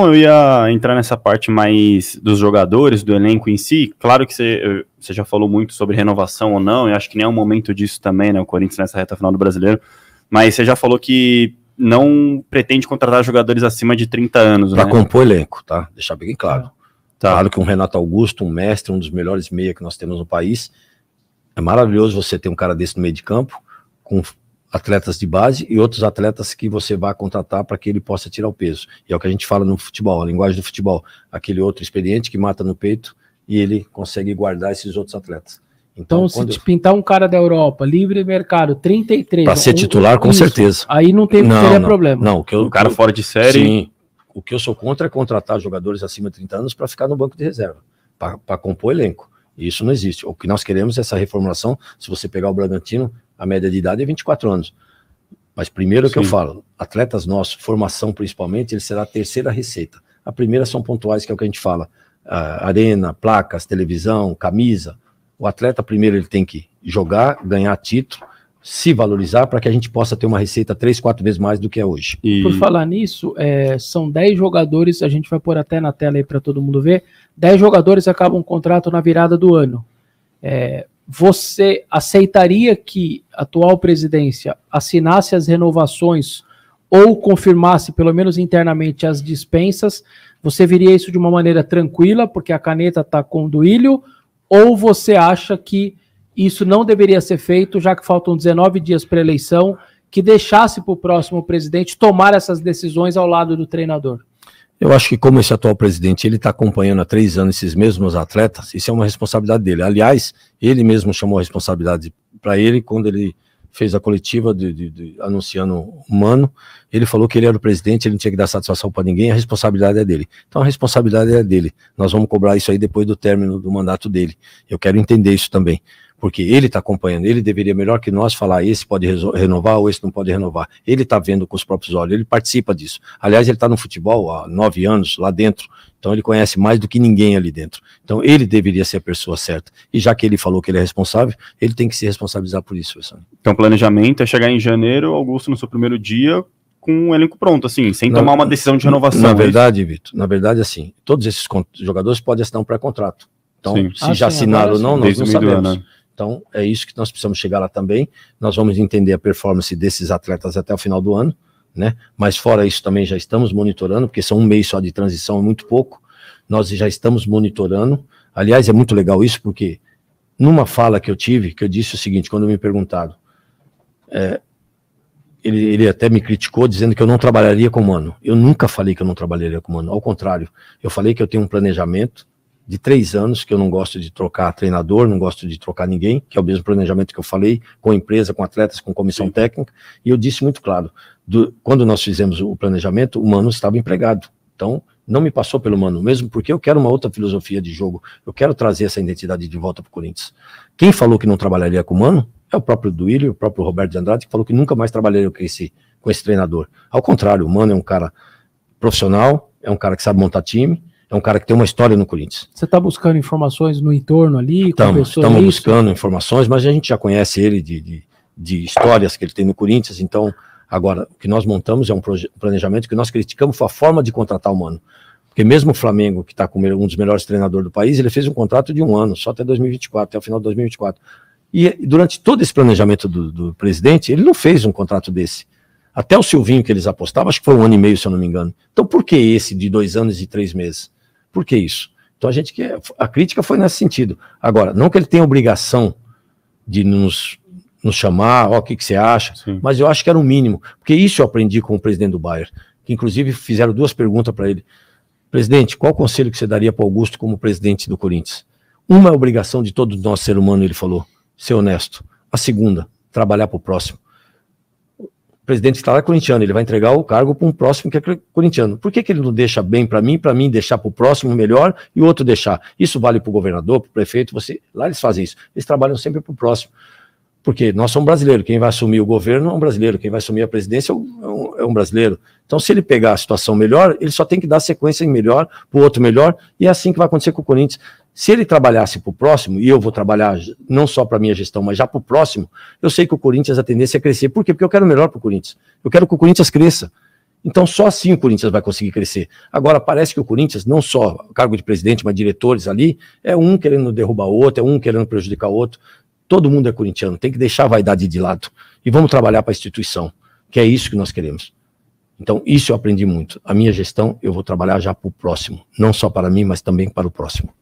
Eu ia entrar nessa parte mais dos jogadores, do elenco em si. Claro que você já falou muito sobre renovação ou não, eu acho que nem é um momento disso também, né, o Corinthians nessa reta final do Brasileiro, mas você já falou que não pretende contratar jogadores acima de 30 anos, pra né? Para compor elenco, tá? Deixar bem claro. Tá. Claro que um Renato Augusto, um mestre, um dos melhores meia que nós temos no país, é maravilhoso você ter um cara desse no meio de campo, com atletas de base e outros atletas que você vai contratar para que ele possa tirar o peso. E é o que a gente fala no futebol, a linguagem do futebol. Aquele outro experiente que mata no peito e ele consegue guardar esses outros atletas. Então se pintar um cara da Europa, livre mercado, 33... Para ser titular, com certeza. Aí não teria problema. Não, o cara fora de série... Sim, o que eu sou contra é contratar jogadores acima de 30 anos para ficar no banco de reserva, para compor elenco. E isso não existe. O que nós queremos é essa reformulação. Se você pegar o Bragantino, a média de idade é 24 anos. Mas primeiro que eu falo, atletas nossos, formação principalmente, ele será a terceira receita. A primeira são pontuais, que é o que a gente fala. Arena, placas, televisão, camisa. O atleta primeiro ele tem que jogar, ganhar título, se valorizar para que a gente possa ter uma receita 3, 4 vezes mais do que é hoje. E... Por falar nisso, são 10 jogadores, a gente vai pôr até na tela aí para todo mundo ver, 10 jogadores acabam o contrato na virada do ano. Você aceitaria que a atual presidência assinasse as renovações ou confirmasse, pelo menos internamente, as dispensas? Você viria isso de uma maneira tranquila, porque a caneta está com o Duílio, ou você acha que isso não deveria ser feito, já que faltam 19 dias para a eleição, que deixasse para o próximo presidente tomar essas decisões ao lado do treinador? Eu acho que como esse atual presidente, ele está acompanhando há 3 anos esses mesmos atletas, isso é uma responsabilidade dele. Aliás, ele mesmo chamou a responsabilidade para ele quando ele fez a coletiva anunciando o Mano. Ele falou que ele era o presidente, ele não tinha que dar satisfação para ninguém, a responsabilidade é dele. Então a responsabilidade é dele. Nós vamos cobrar isso aí depois do término do mandato dele. Eu quero entender isso também. Porque ele está acompanhando, ele deveria melhor que nós falar esse pode renovar ou esse não pode renovar. Ele está vendo com os próprios olhos, ele participa disso. Aliás, ele está no futebol há 9 anos lá dentro, então ele conhece mais do que ninguém ali dentro. Então ele deveria ser a pessoa certa. E já que ele falou que ele é responsável, ele tem que se responsabilizar por isso. Então o planejamento é chegar em janeiro, Augusto, no seu primeiro dia, com o elenco pronto, assim, sem tomar uma decisão de renovação. Na verdade, Vitor, na verdade, assim, todos esses jogadores podem assinar um pré-contrato. Então, se já assinaram ou não, nós não sabemos. Então, é isso que nós precisamos chegar lá também. Nós vamos entender a performance desses atletas até o final do ano, né? Mas fora isso também já estamos monitorando, porque são 1 mês só de transição, é muito pouco. Nós já estamos monitorando. Aliás, é muito legal isso, porque numa fala que eu tive, que eu disse o seguinte, quando me perguntaram, ele até me criticou dizendo que eu não trabalharia com o Mano. Eu nunca falei que eu não trabalharia com o Mano, ao contrário. Eu falei que eu tenho um planejamento de 3 anos, que eu não gosto de trocar treinador, não gosto de trocar ninguém, que é o mesmo planejamento que eu falei, com empresa, com atletas, com comissão técnica, e eu disse muito claro, quando nós fizemos o planejamento, o Mano estava empregado, então não me passou pelo Mano, mesmo porque eu quero uma outra filosofia de jogo, eu quero trazer essa identidade de volta para o Corinthians. Quem falou que não trabalharia com o Mano é o próprio Duílio, o próprio Roberto de Andrade, que falou que nunca mais trabalharia com esse treinador. Ao contrário, o Mano é um cara profissional, é um cara que sabe montar time, é um cara que tem uma história no Corinthians. Você está buscando informações no entorno ali? Estamos buscando informações, mas a gente já conhece ele de histórias que ele tem no Corinthians. Então, agora, o que nós montamos é um planejamento que nós criticamos foi a forma de contratar o Mano. Porque mesmo o Flamengo, que está com um dos melhores treinadores do país, ele fez um contrato de 1 ano, só até 2024, até o final de 2024. E durante todo esse planejamento do presidente, ele não fez um contrato desse. Até o Silvinho que eles apostavam, acho que foi 1 ano e meio, se eu não me engano. Então, por que esse de 2 anos e 3 meses? Por que isso? Então a crítica foi nesse sentido. Agora, não que ele tenha obrigação de nos chamar, o que você acha, mas eu acho que era o mínimo, porque isso eu aprendi com o presidente do Bayern, que inclusive fizeram 2 perguntas para ele. Presidente, qual conselho que você daria para Augusto como presidente do Corinthians? Uma é a obrigação de todo nosso ser humano, ele falou, ser honesto. A segunda, trabalhar para o próximo. O presidente está lá corintiano, ele vai entregar o cargo para um próximo que é corintiano. Por que ele não deixa bem para mim deixar para o próximo melhor e o outro deixar? Isso vale para o governador, para o prefeito, lá eles fazem isso. Eles trabalham sempre para o próximo. Porque nós somos brasileiros, quem vai assumir o governo é um brasileiro, quem vai assumir a presidência é um brasileiro. Então, se ele pegar a situação melhor, ele só tem que dar sequência em melhor, para o outro melhor, e é assim que vai acontecer com o Corinthians. Se ele trabalhasse para o próximo, e eu vou trabalhar não só para a minha gestão, mas já para o próximo, eu sei que o Corinthians, a tendência é crescer. Por quê? Porque eu quero o melhor para o Corinthians. Eu quero que o Corinthians cresça. Então só assim o Corinthians vai conseguir crescer. Agora parece que o Corinthians, não só cargo de presidente, mas diretores ali, é um querendo derrubar o outro, é um querendo prejudicar o outro. Todo mundo é corintiano, tem que deixar a vaidade de lado. E vamos trabalhar para a instituição, que é isso que nós queremos. Então isso eu aprendi muito. A minha gestão eu vou trabalhar já para o próximo, não só para mim, mas também para o próximo.